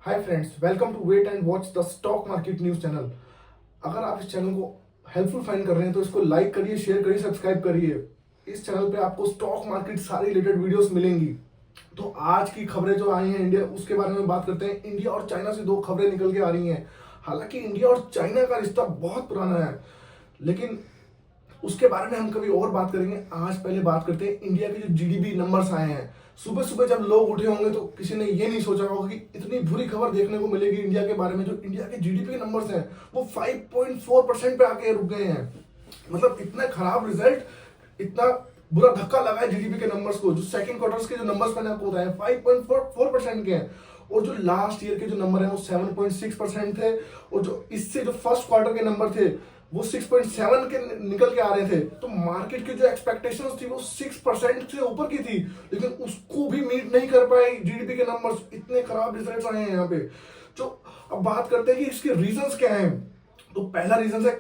Hi friends, welcome to wait and watch the stock market news channel. अगर आप इस channel को helpful find कर रहे हैं तो इसको लाइक करिए, शेयर करिए, सब्सक्राइब करिए। इस चैनल पे आपको स्टॉक मार्केट सारी रिलेटेड वीडियोस मिलेंगी। तो आज की खबरें जो आई हैं इंडिया, उसके बारे में बात करते हैं। इंडिया और चाइना से दो खबरें निकल के आ रही हैं। हालांकि इंडिया और चाइना का रिश्ता बहुत पुराना है, लेकिन उसके बारे में हम कभी और बात करेंगे। आज पहले बात करते हैं इंडिया के जो जीडीपी नंबर्स आए हैं। सुबह सुबह जब लोग उठे होंगे तो किसी ने ये नहीं सोचा होगा कि इतनी बुरी खबर देखने को मिलेगी इंडिया के बारे में। जो इंडिया के जीडीपी के नंबर्स हैं वो 5.4% पे आके रुक गए हैं। मतलब इतना खराब रिजल्ट, इतना बुरा धक्का लगा है जीडीपी के नंबर्स को। जो सेकंड क्वार्टर्स के जो नंबर्स मैंने आपको बताए 5.4% के हैं, और जो लास्ट ईयर के जो नंबर है वो 7.6% थे। और जो इससे जो फर्स्ट क्वार्टर के नंबर थे वो 6.7 के निकल के आ रहे थे। तो मार्केट की जो एक्सपेक्टेशंस थी वो 6% से ऊपर की थी, लेकिन उसको भी मीट नहीं कर पाए जीडीपी के नंबर्स। इतने खराब रिजल्ट्स आए हैं यहाँ पे। जो अब बात करते हैं कि इसके रीजंस क्या हैं। तो पहला रीजन है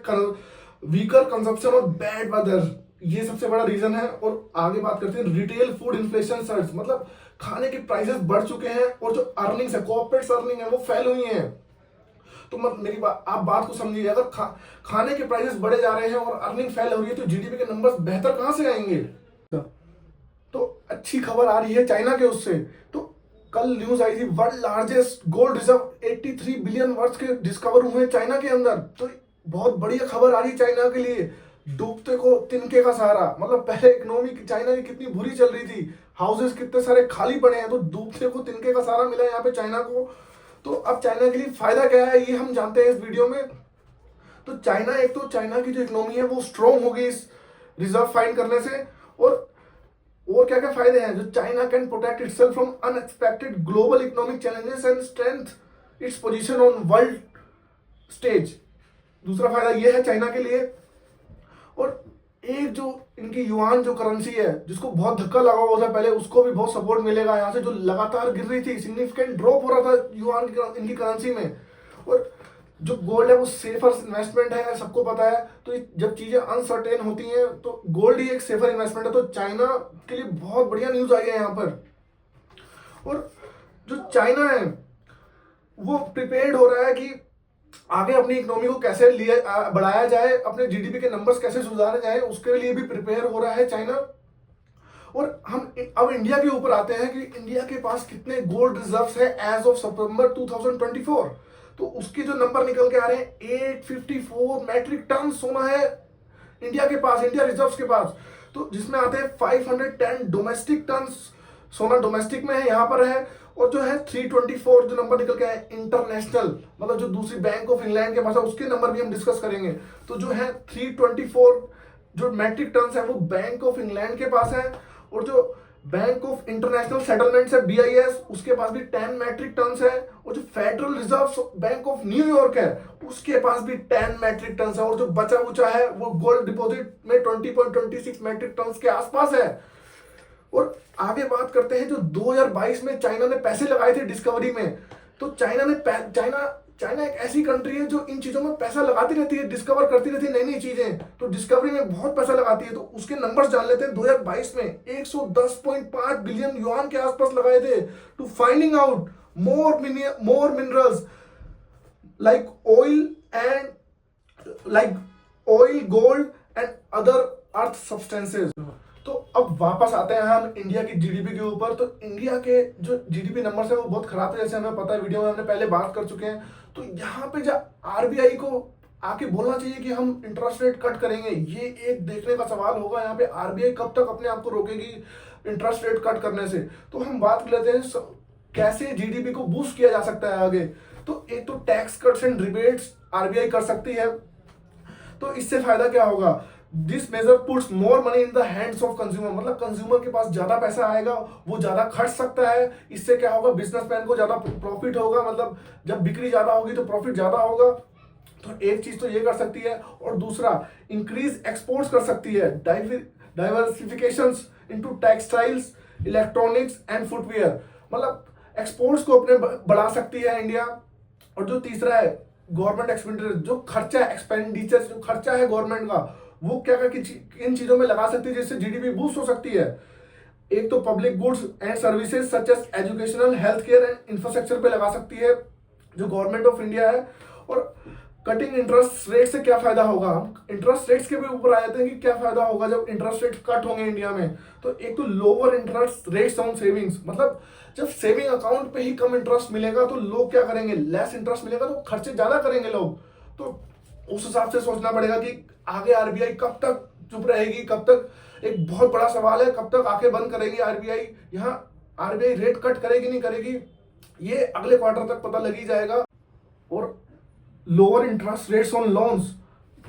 वीकर कंजप्शन और बैड वेदर, ये सबसे बड़ा रीजन है। और आगे बात करते हैं रिटेल फूड इन्फ्लेशन सर्ज, मतलब खाने के प्राइसेस बढ़ चुके हैं और जो अर्निंग्स है, कॉर्पोरेट अर्निंग है, वो फेल हुई है। तो मत मेरी बात, आप बात को समझिए। अगर खाने के प्राइसेस बढ़े जा रहे हैं और अर्निंग फेल हो रही है तो जीडीपी के नंबर्स बेहतर कहां से आएंगे। तो अच्छी खबर आ रही है चाइना के उससे। तो कल न्यूज आई थी world largest gold reserve 83 billion worth के डिस्कवर हुए चाइना के अंदर। तो बहुत बढ़िया खबर आ रही है चाइना के लिए। डूबते को तिनके का सहारा, मतलब पहले इकोनॉमी चाइना की कितनी बुरी चल रही थी, हाउसेस कितने सारे खाली पड़े हैं, तो डूबते को तिनके का सहारा मिला है यहाँ पे चाइना को। तो अब चाइना के लिए फायदा क्या है ये हम जानते हैं इस वीडियो में। तो चाइना, एक तो चाइना की जो इकोनॉमी है वो स्ट्रॉन्ग होगी इस रिजर्व फाइंड करने से। और क्या क्या फायदे हैं। जो China can protect itself from unexpected global economic challenges and strength its position on world stage. दूसरा फायदा ये है चाइना के लिए। और एक जो इनकी युआन जो करेंसी है, जिसको बहुत धक्का लगा हुआ था पहले, उसको भी बहुत सपोर्ट मिलेगा यहाँ से। जो लगातार गिर रही थी, सिग्निफिकेंट ड्रॉप हो रहा था युआन इनकी करेंसी में। और जो गोल्ड है वो सेफर इन्वेस्टमेंट है, सबको पता है। तो जब चीजें अनसर्टेन होती हैं तो गोल्ड ही एक सेफर इन्वेस्टमेंट है। तो चाइना के लिए बहुत बढ़िया न्यूज आई है यहाँ पर। और जो चाइना है वो प्रिपेयर्ड हो रहा है कि आगे अपनी इकोनॉमी को कैसे बढ़ाया जाए, अपने जीडीपी के नंबर्स कैसे सुधारे जाए, उसके लिए भी प्रिपेयर हो रहा है चाइना। और हम अब इंडिया के ऊपर आते हैं कि इंडिया के पास कितने गोल्ड रिजर्व्स है एज ऑफ सितंबर 2024। तो उसके जो नंबर निकल के आ रहे हैं 854 मैट्रिक टन सोना है इंडिया के पास, इंडिया रिजर्व्स के पास। तो जिसमें आते हैं 510 डोमेस्टिक टन सोना डोमेस्टिक में है, यहाँ पर है। और जो है 324 जो नंबर निकल के है इंटरनेशनल, मतलब जो दूसरी बैंक ऑफ इंग्लैंड के पास है, उसके नंबर भी हम डिस्कस करेंगे। तो जो है 324 जो मैट्रिक टन है वो बैंक ऑफ इंग्लैंड के पास है। और जो बैंक ऑफ इंटरनेशनल सेटलमेंट्स है बीआईएस, उसके पास भी 10 मैट्रिक टन है। और जो federal reserve bank of New York है उसके पास भी 10 मैट्रिक टन है। और जो बचा उचा है वो गोल्ड डिपॉजिट में 20.26 मैट्रिक टन के आसपास है। और आगे बात करते हैं जो 2022 में चाइना ने पैसे लगाए थे डिस्कवरी में। तो चाइना एक ऐसी कंट्री है जो इन चीजों में पैसा लगाती रहती है, डिस्कवर करती रहती है नई नई चीजें। तो डिस्कवरी में बहुत पैसा लगाती है। तो उसके नंबर्स जान लेते हैं। 2022 में 110.5 बिलियन युआन के आसपास लगाए थे to finding out more minerals like oil, gold and other earth substances. तो अब वापस आते हैं हम इंडिया की जीडीपी के ऊपर। तो इंडिया के जो जीडीपी नंबर्स है वो बहुत खराब है, जैसे हमें पता है, वीडियो में हमने पहले बात कर चुके हैं। तो यहाँ पे जो आरबीआई को आके बोलना चाहिए कि हम इंटरेस्ट रेट कट करेंगे, ये एक देखने का सवाल होगा यहाँ पे। आरबीआई कब तक अपने आप को रोकेगी इंटरेस्ट रेट कट करने से। तो हम बात कर लेते हैं कैसे जीडीपी को बूस्ट किया जा सकता है आगे। तो एक तो tax cuts and rebates RBI कर सकती है। तो इससे फायदा क्या होगा, this major puts more money in the hands of consumer, मतलब कंज्यूमर के पास ज्यादा पैसा आएगा, वो ज्यादा खर्च सकता है। इससे क्या होगा, बिजनेसमैन को ज्यादा प्रॉफिट होगा, मतलब जब बिक्री ज्यादा होगी तो प्रॉफिट ज्यादा होगा। तो एक चीज तो ये कर सकती है। और दूसरा इंक्रीज एक्सपोर्ट्स कर सकती है, diversification into textiles, electronics and footwear, मतलब एक्सपोर्ट्स को अपने बढ़ा सकती है इंडिया। और जो तीसरा है गवर्नमेंट एक्सपेंडिचर, जो खर्चा एक्सपेंडिचर जो खर्चा है गवर्नमेंट का, वो क्या इन चीजों में लगा सकती है जिससे जीडीपी बूस्ट हो सकती है। एक तो public goods and services such as educational, health care and infrastructure पे लगा सकती है। जो गवर्नमेंट ऑफ इंडिया है। और कटिंग इंटरेस्ट रेट से क्या फायदा होगा, हम इंटरेस्ट रेट्स के भी ऊपर आ जाते हैं कि क्या फायदा होगा जब इंटरेस्ट रेट कट होंगे इंडिया में। तो एक तो lower interest rates on savings, मतलब जब सेविंग अकाउंट पे ही कम इंटरेस्ट मिलेगा तो लोग क्या करेंगे, लेस इंटरेस्ट मिलेगा तो खर्चे ज्यादा करेंगे लोग। तो उस हिसाब से सोचना पड़ेगा कि आगे आरबीआई कब तक चुप रहेगी, कब तक, एक बहुत बड़ा सवाल है, कब तक आंखें बंद करेगी आरबीआई। यहाँ आरबीआई रेट कट करेगी नहीं करेगी, ये अगले क्वार्टर तक पता लग ही जाएगा। और lower interest rates on loans,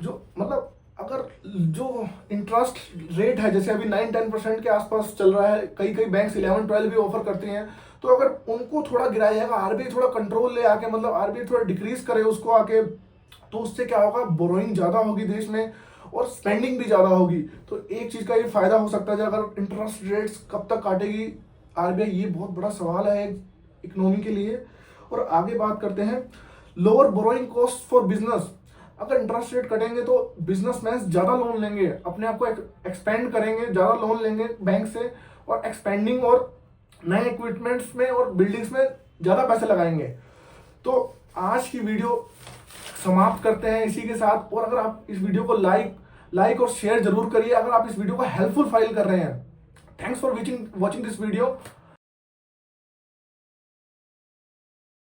जो मतलब अगर जो इंटरेस्ट रेट है जैसे अभी 9-10% के आसपास चल रहा है, कई कई बैंक्स 11-12 भी ऑफर करती हैं, तो अगर उनको थोड़ा गिराया जाएगा, आरबीआई थोड़ा कंट्रोल ले आके, मतलब आरबीआई थोड़ा डिक्रीज करे उसको आके, तो उससे क्या होगा, बोरोइंग ज्यादा होगी देश में और स्पेंडिंग भी ज्यादा होगी। तो एक चीज का ये फायदा हो सकता है, अगर इंटरेस्ट रेट्स कब तक काटेगी आरबीआई, ये बहुत बड़ा सवाल है इकोनॉमी के लिए। और आगे बात करते हैं lower borrowing cost for business. अगर इंटरेस्ट रेट कटेंगे तो बिजनेसमैन ज्यादा लोन लेंगे, अपने आप को एक्सपेंड करेंगे, ज्यादा लोन लेंगे बैंक से, और एक्सपेंडिंग और नए इक्विपमेंट्स में और बिल्डिंग्स में ज्यादा पैसे लगाएंगे। तो आज की वीडियो समाप्त करते हैं इसी के साथ। और अगर आप इस वीडियो को लाइक और शेयर जरूर करिए अगर आप इस वीडियो को हेल्पफुल फाइल कर रहे हैं। Thanks for watching this video.